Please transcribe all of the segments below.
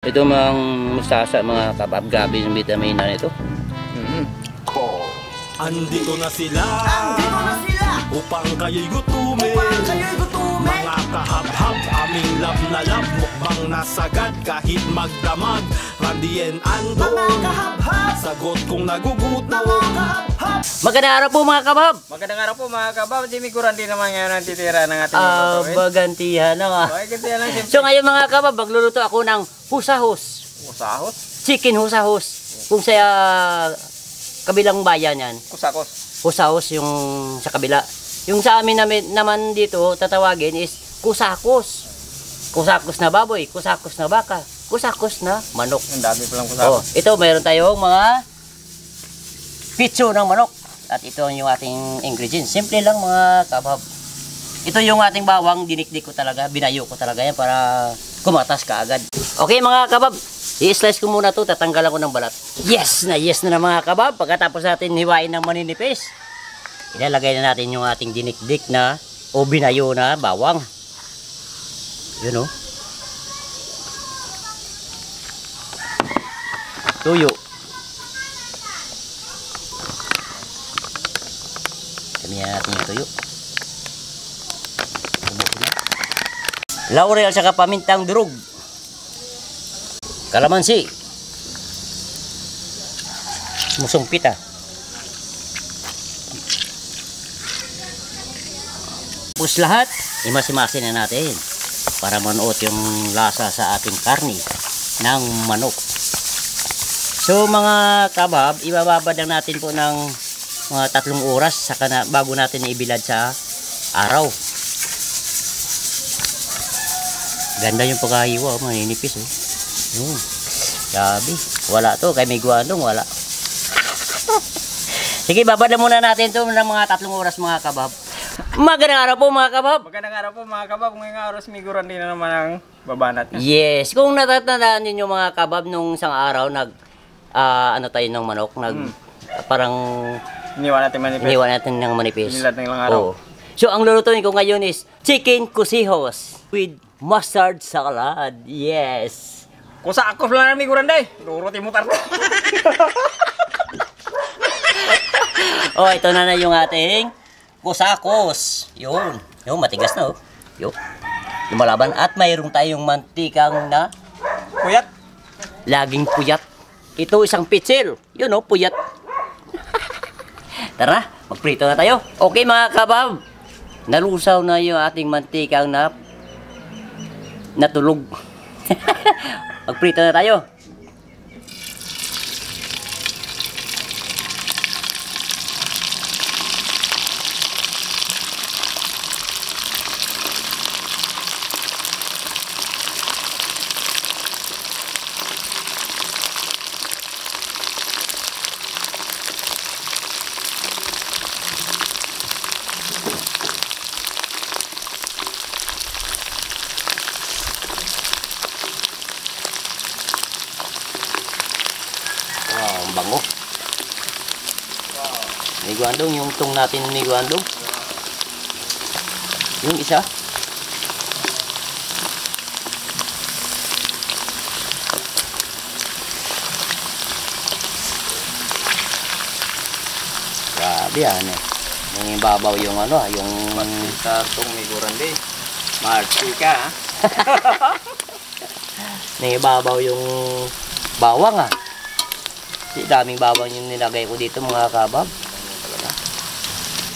Ito mga mustasa, mga kabab, gabi ng vitamina nito. Andito na sila upang kayo'y gutumin. Mga kahab-hab, aming lab na lab, mukbang nasagad kahit magdamag. Randy and Ando, sagot kong nagugutom. Magandang araw po mga kabab. Magandang araw po mga kabab. Jimmy Kurandi naman ngayon ang titira ng ating lutuin. Bagantihan na nga. Bagantihan lang siyempre. So ngayon mga kabab, magluluto ako ng husahos. Kusahos? Chicken husahos. Kung sa kabilang bayan yan. Kusakos. Husahos yung sa kabila. Yung sa amin naman dito, tatawagin is kusakos. Kusakos na baboy, kusakos na baka, kusakos na manok. Ang dami palang kusakos. Ito mayroon tayong mga pitso ng manok. At ito yung ating ingredients. Simple lang mga kabab. Ito yung ating bawang, dinikdik ko talaga, binayo ko talaga yan para kumatas ka agad. Okay mga kabab, i-slice ko muna to, tatanggalan ko ng balat. Yes na mga kabab. Pagkatapos natin hiwain ng maninipis, ilalagay na natin yung ating dinikdik na o binayo na bawang. Yun o. Tuyo. Damihan natin yung tuyo. Laurel at saka pamintang durog. Kalamansi. Musong pita. Tapos lahat, imasi-masi na natin para manuot yung lasa sa ating karni ng manok. So mga kabab, ibababad lang natin po ng mga 3 oras saka na, bago natin ibilad sa araw. Ganda yung pagkahiwa, maninipis oh. Sabi, wala to, kay may guandong wala. Sige, babad na muna natin to ng mga 3 oras mga kabab. Magandang araw po mga kabab. Magandang araw po mga kabab. Ngayong araw si Kurandi na naman ang babanat niya. Yes, kung natatandaan ninyo mga kabab, nung isang araw ano tayo ng manok, parang Iniwan natin manipis. iniwan natin ng manipis. Inilat ng ilang araw. Oo. So ang lulutuin ko ngayon is chicken kusihos with mustard salad. Yes. Kusakos lang namin Kurandi. Lurutin mo tarto. Oh, ito na yung ating kusakos. Yun. Yun, matigas na oh. Yun. Lumalaban. At mayroon tayong mantikang na Kuyat. laging puyat. Ito isang pitsil. Yun oh, puyat. Tara, magprito na tayo. Okay mga kabab. Nalusaw na yung ating mantikang na natulog. Magprito na tayo. Ang bango. May guandong, yung tong natin may guandong. Yung isa. Grabe yan eh. Yung ibabaw yung ano, yung Sa tong ni Kurandi. Marchika ha. yung ibabaw yung bawang ah. Kasi daming bawang yung nilagay ko dito mga kabab.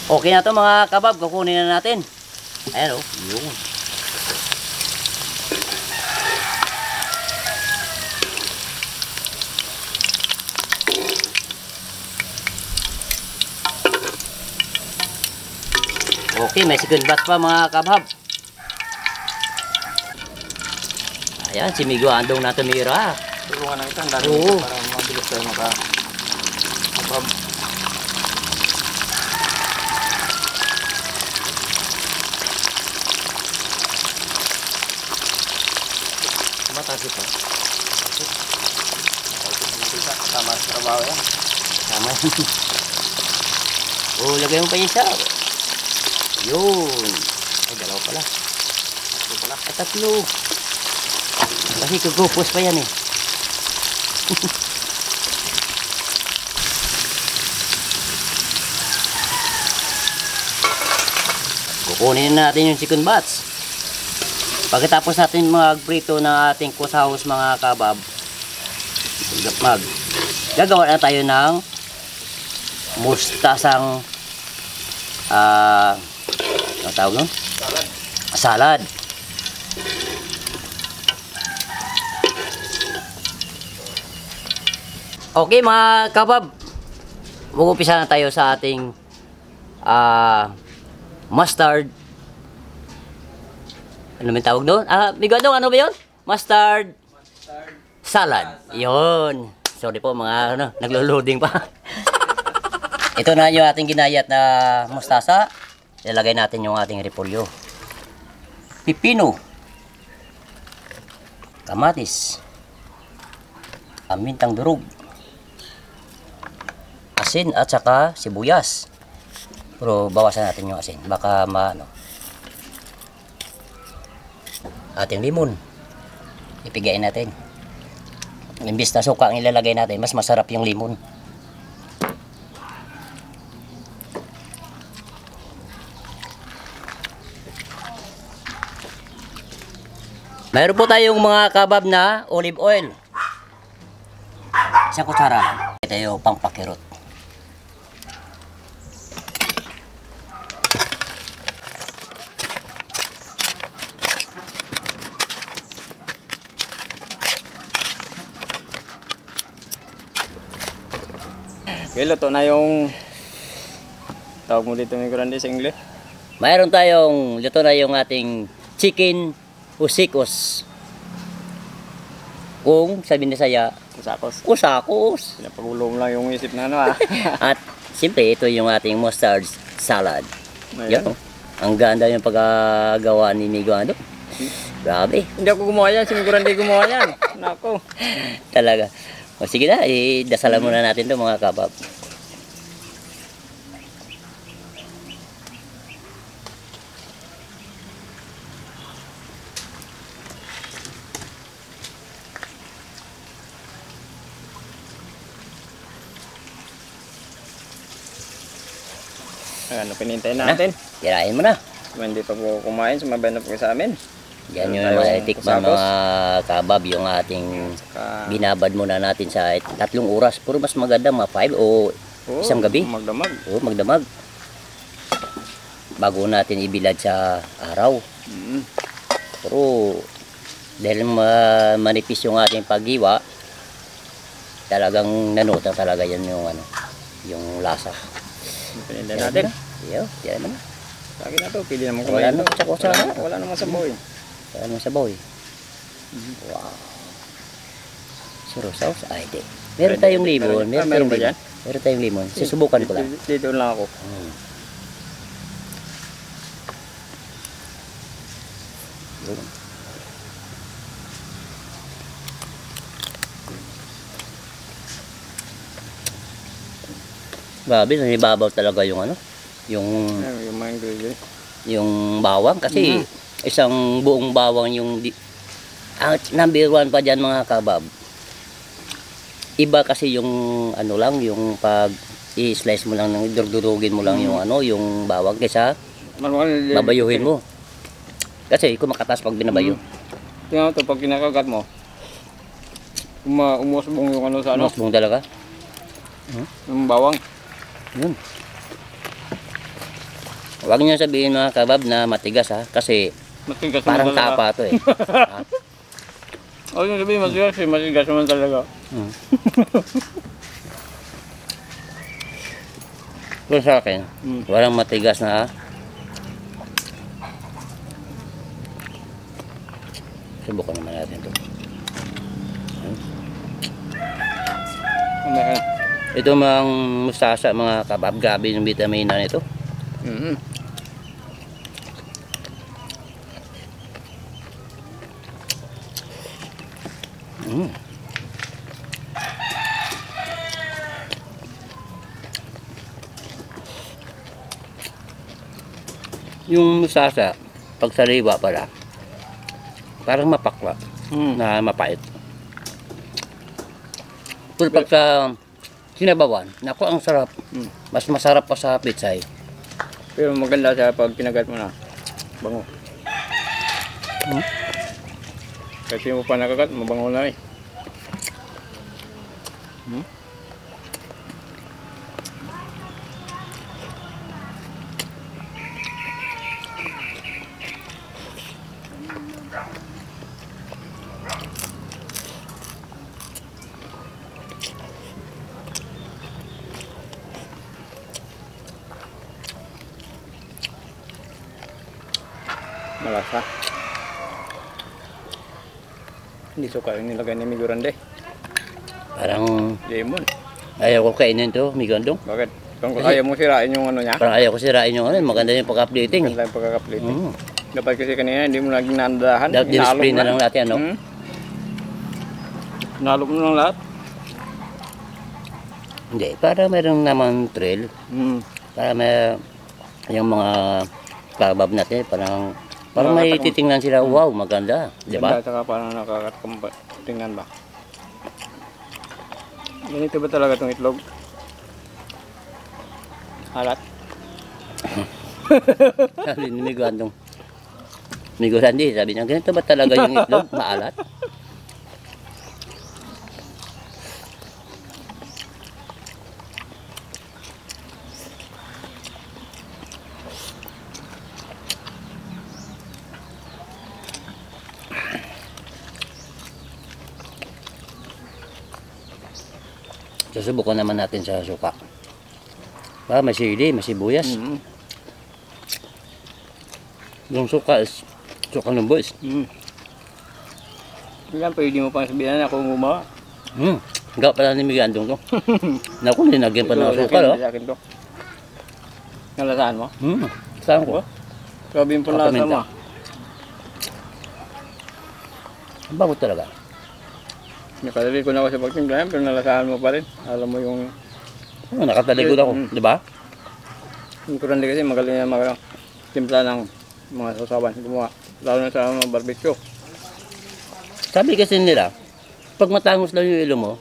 Okay na to mga kabab, kukunin na natin. Ayan o, yun. Okay, may second batch pa mga kabab. Ayan, si Migo andong na tumira. Tulungan na kita. Ang dami Oo. para mabilis tayo makabab. Matasi pa. Tama sa trabaho yan. Tama yan. Oh, lagay mo pa yung isa. Yun. Ay, dalawa pala. Tatlo. Kasi kagupos pa yan eh. Kukunin natin yung chicken butts. Pagkatapos natin magprito ng ating kusahos mga kabab, gagawa na tayo ng mustasang ano tawag nun? Salad. Okay mga kabab, mag-upisa na tayo sa ating mustard. Ano may tawag doon? Bigodong, ano ba yun? Mustard salad. Yun. Sorry po mga naglo-loading pa. Ito na yung ating ginayat na mustasa. Ilalagay natin yung ating repolyo. Pipino. Kamatis. Amintang durog. Asin at saka sibuyas. Pero bawasan natin yung asin. Baka ating limon. Ipigain natin. Imbis na suka ang ilalagay natin, mas masarap yung limon. Mayroon po tayong mga kabab na olive oil. Isang kutsara. Ito yung pangpakirot. Okay, luto na yung tawag mo dito may grande sa English. Mayroon tayong luto na yung ating chicken usikos. Kung sabi ni saya, Usakos. usakos. Pinapagulong lang yung isip na ano ah. At siyempre ito yung ating mustard salad. Ayan. Yan. Ang ganda yung pagkagawa ni Miguel. Grabe. Hindi ako gumawa yan, si may grande gumawa yan. Nako. Talaga. O sige na, dasalan muna natin to mga kabab. Ano pinintay natin? Tirahin mo na. Hindi pa po kumain, sumabay na po sa amin. Yan yung Tayo, matitikman kusakos. mga kabab, yung ating Saka, binabad muna natin sa 3 oras. Puro mas maganda mga 5 o isang gabi. Magdamag. O magdamag. Bago natin ibilad sa araw. Pero dahil manipis yung ating paghiwa, talagang nanuta talaga yan yung yung lasa. Pinintay natin. Iyo, yan naman. Sa akin na to, pili naman Wala kumain. naman sa kutsara. Wala naman sa boy. Yan naman sa boy. Wow. Suro sauce? Ay, di. Meron tayong limon. Meron ba dyan? Meron tayong limon. Susubukan ko lang. Dito lang ako. Yun. Grabe, nanibabaw talaga yung yung Yung mga ingredients. yung bawang kasi isang buong bawang yung ang number 1 pa diyan mga kabab. Iba kasi yung lang yung pag i-slice mo lang ng durugin mo lang yung yung bawang kaysa babayuhin mo. Kasi kumakatas pag binabayo. Tingnan mo to, pag kinakagat mo, umusbong yung sa Masbong talaga. yung bawang. Yun. Huwag niyo sabihin mga kabab na matigas kasi Matigas parang naman talaga. tapa to eh. Ha? Huwag yung sabihin matigas naman talaga. Pero sa akin, walang matigas na subukan naman natin ito. Ito mga mustasa mga kabab, gabi yung vitamina nito. Yung mustasa, pag sariwa pala, parang mapakla. na mapait. Pero pag sa sinabawan, naku, ang sarap. Mas masarap pa sa pitsay. Pero maganda siya pag kinagat mo na. Bango. Kasi mo pa nakagat, mabango na eh. Malasa. Hindi suka yung nilagay ni Migurande. Parang Lemon. ayaw ko kainin to, Migandong. Bakit? Kung ayaw mo sirain yung ano niya, Parang ayaw ko sirain yung ano, maganda yung pagka-plating. ganda yung pagkakaplitin. Dapat kasi kanina hindi mo lagi nandahan. Dapat display na lang natin, ano? Nalog mo lang lahat. Hindi, para mayroong naman trail. Para may yung mga kabab natin, parang may titingnan sila, wow, maganda. Di ba? Ganda, saka parang tingnan ba? Ganito ba talaga itong itlog? Halat? Sabi ni Migandong. Migurandi, sabi niya, ganito ba talaga yung itlog? Maalat? Susubukan naman natin sa suka. May sili, may sibuyas. Yung suka is suka ng boys. Yan, pwede mo pang sabihan ako gumawa. Enggak pala ni Migandong to. Naku, linagyan pa ng asukal, oh. Sa akin to. Nalasaan mo? Saan ko? Sabihin po lasa mo. Ang bago talaga. Nakadali ko na ako sa pagtimpla, pero nalasaan mo pa rin. Alam mo yung... Nakatalikod ako, di ba? Yung kurandi kasi magaling na timpla ng mga sasawan. Gumawa. Lalo na sa mga barbecue. Sabi kasi nila, pag matangos lang yung ilo mo,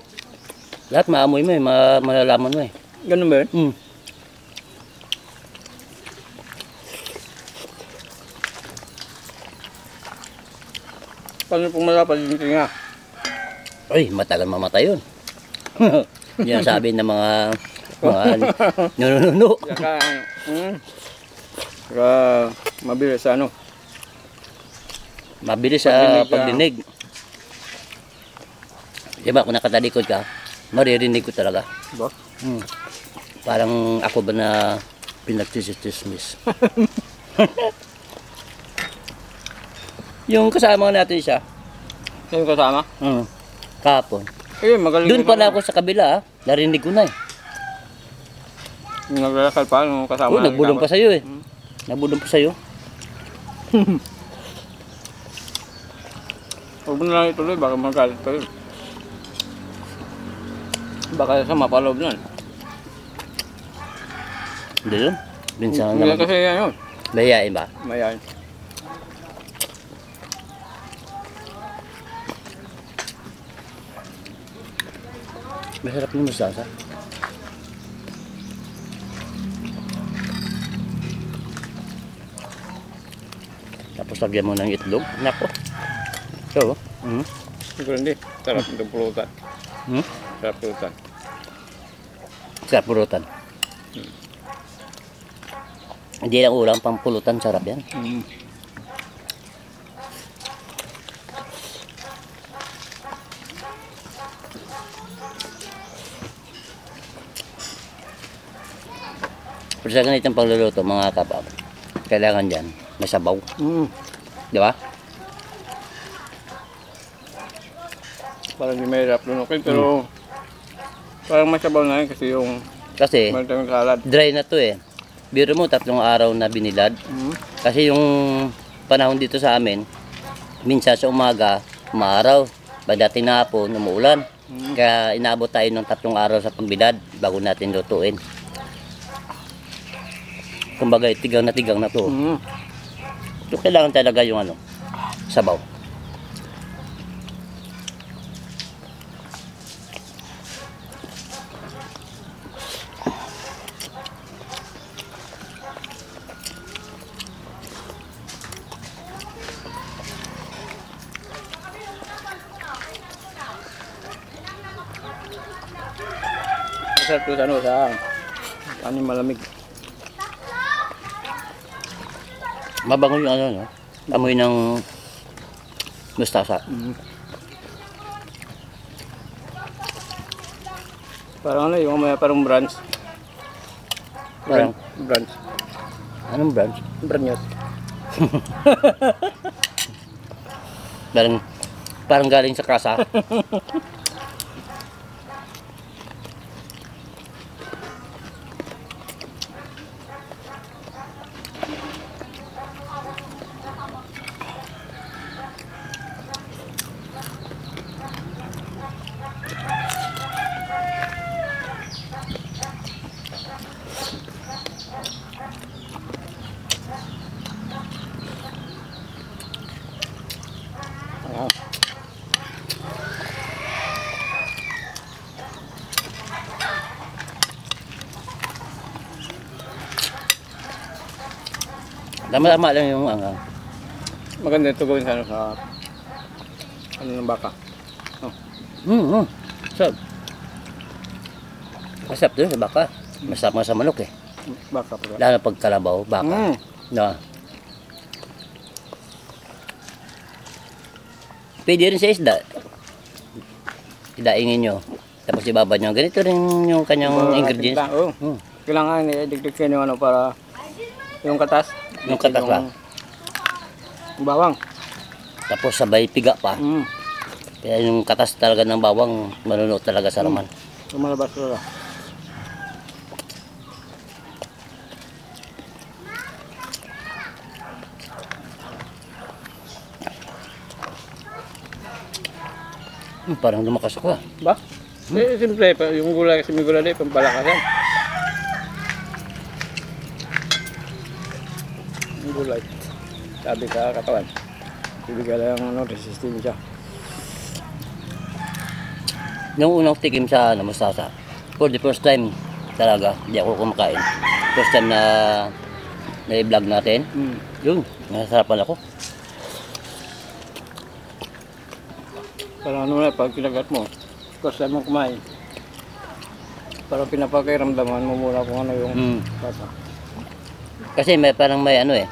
lahat maamoy mo eh, malalaman mo eh. Ganun ba yun? Paano pong malapad yung tinga? Ay, matagal mamatay yun. Yan sabi ng mga nunununo. Saka mabilis sa ano? Mabilis sa pagdinig. Diba, kung nakatalikod ka, maririnig ko talaga. Diba? Parang ako ba na pinagtisismis. Yung kasama natin siya. Yung kasama? Kahapon. Eh, magaling. Doon pala ako sa kabila, narinig ko na eh. Yung naglalakal pa, nung kasama. Nagbulong pa sa'yo eh. Nabulong pa sa'yo. Huwag mo na lang ituloy, baka magalit pa yun. Baka sa mapaloob nun. Hindi yun. Minsan Hindi naman. kasi yan yun. Bayain ba? Mayayin. Masarap yung masasa. Tapos lagyan mo ng itlog. Nako. So, Siguro hindi. Sarap itong pulutan. Sarap pulutan. sarap purutan. Hindi lang ulam, pang pulutan, sarap yan. Pero sa ganitong pagluluto, mga kapab, kailangan dyan, masabaw. Di ba? Parang hindi mahirap lunukin, pero parang masabaw na yun kasi yung Kasi, maraming salad. dry na to eh. Biro mo, 3 araw na binilad. Kasi yung panahon dito sa amin, minsan sa umaga, umaaraw. Pagdating na hapon, umuulan. Kaya inaabot tayo ng 3 araw sa pagbilad bago natin lutuin. Kumbaga, tigang na to. So, kailangan talaga yung sabaw. Masarap to sa ano, sa ano malamig. Mabango yung ano, no? Amoy ng mustasa. Parang ano, yung may parang branch. Parang? Branch. Anong branch? Branch. Parang galing sa kasa. Ayan. Tama-tama lang yung angang. Maganda ito gawin sa ano, sa ano ng baka. Sarap. Masarap doon sa baka. Masarap nga sa manok eh. Baka pa. Lalo pag kalabaw, baka. Na. Pwede rin sa isda. Idaingin nyo. Tapos ibabad nyo. Ganito rin yung kanyang ingredients. Oo. Kailangan i-digdig kayo yung ano para yung katas. Yung katas lang. Yung bawang. Tapos sabay piga pa. Kaya yung katas talaga ng bawang, manuno talaga sa laman. Lumalabas talaga. Parang lumakas ako ah. Ba? Siyempre, yung gulay kasi may gulay din, pampalakasan. Yung gulay. Sabi sa katawan. Bibigyan lang ano, resistensya. Nung unang tikim sa mustasa, for the first time talaga, hindi ako kumakain. First time na i-vlog natin, yun, nasarapan ako. Parang ano na, pag kinagat mo, first time mo kumain. Parang pinapakiramdaman mo muna kung ano yung lasa. Kasi may parang may ano eh,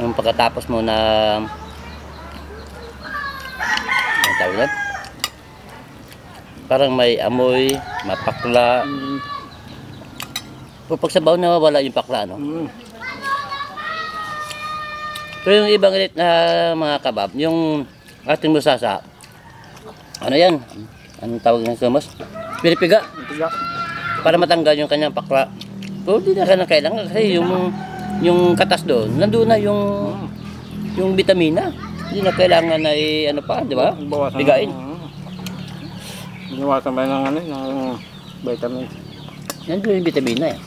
yung pagkatapos mo na, ang tawag doon? Parang may amoy, mapakla. Pag sabaw nawawala yung pakla, no? Pero yung ibang ulit na mga kabab, yung ating musasa, ano yan? Anong tawag ng sumos? Pinipiga. Para matanggal yung kanyang pakla. Pero di na kailangan kasi yung katas doon, nandun na yung vitamina. Hindi na kailangan na ano pa, di ba? Bigain. Binawasan ba ng ano, ng vitamin. Nandun yung vitamina eh.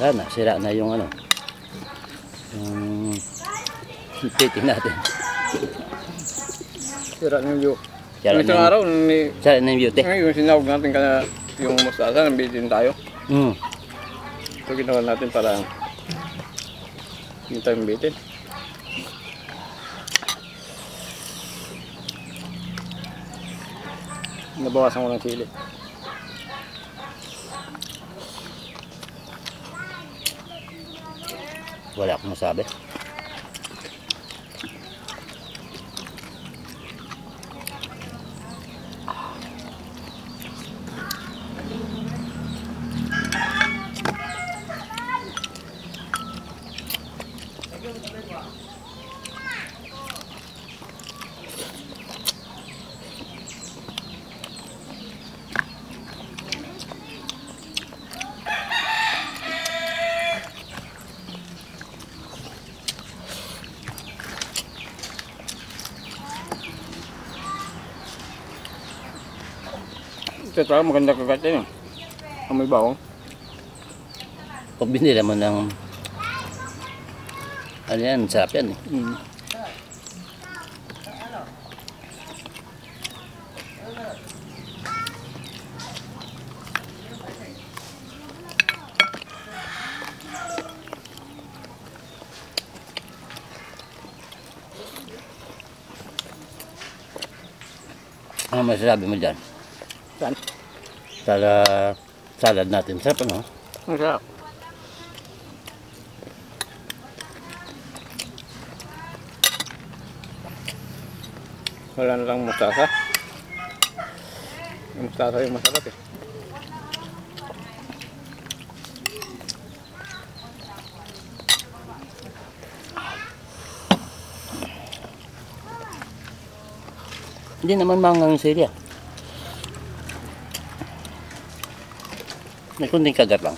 Sana, sira na yung ano. Yung titing natin. Sira na yung Sira yung isang araw, Sira na yung beauty. yung sinawag natin kana yung mustasa, nabitin tayo. Ito ginawa natin para hindi tayo mabitin. Nabawasan ko ng sili. Wala akong masabi. Ito talaga maganda kagat yan. Amoy bawang. Pag binila mo ng ano yan, sarap yan eh. Ano masasabi mo dyan? Saan? Salad natin. Sarap ano? Ang sarap. Wala na lang mustasa. Yung mustasa yung masarap eh. Hindi naman mangang sili ah. May kunting kagat lang.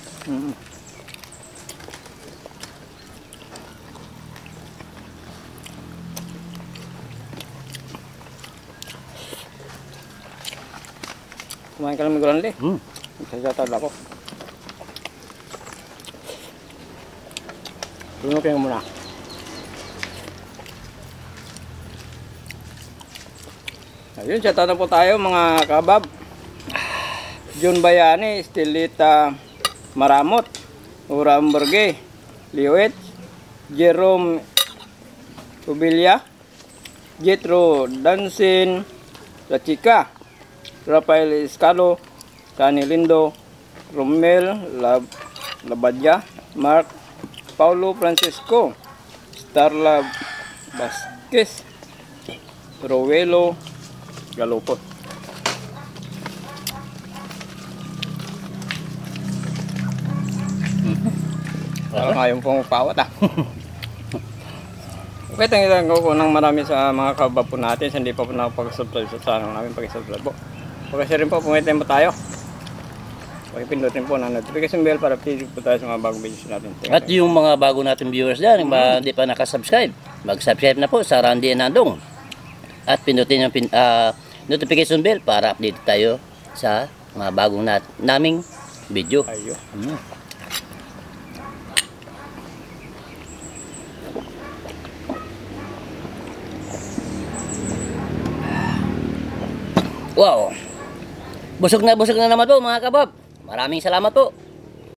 Kumain ka lang may grande. Hmm. Nagsasatad ako. Lunukin mo muna. Ayun, shoutout na po tayo mga kabab. Jun Bayani, Estelita Maramot, Ura Umberge, Liwet, Jerome Ubilia, Jetro Dansin, La Chica, Rafael Escalo, Tani Lindo, Romel Labadya, Mark Paulo Francisco, Starla Vasquez, Rowelo Galopot. Parang ayaw pong pawat ah. Okay, tangitan ko ng marami sa mga kabab po natin. Hindi pa po nakapag-subscribe sa channel namin, pag-subscribe po. Kasi rin po, pumitin po tayo. Pakipindutin po ng notification bell para update po tayo sa mga bagong videos natin. At yung mga bago natin viewers dyan, yung mga hindi pa nakasubscribe, mag-subscribe na po sa Randy Nandong. At pindutin yung notification bell para update tayo sa mga bagong naming video. Ayun. Wow! Busog na naman po mga kabab. Maraming salamat po.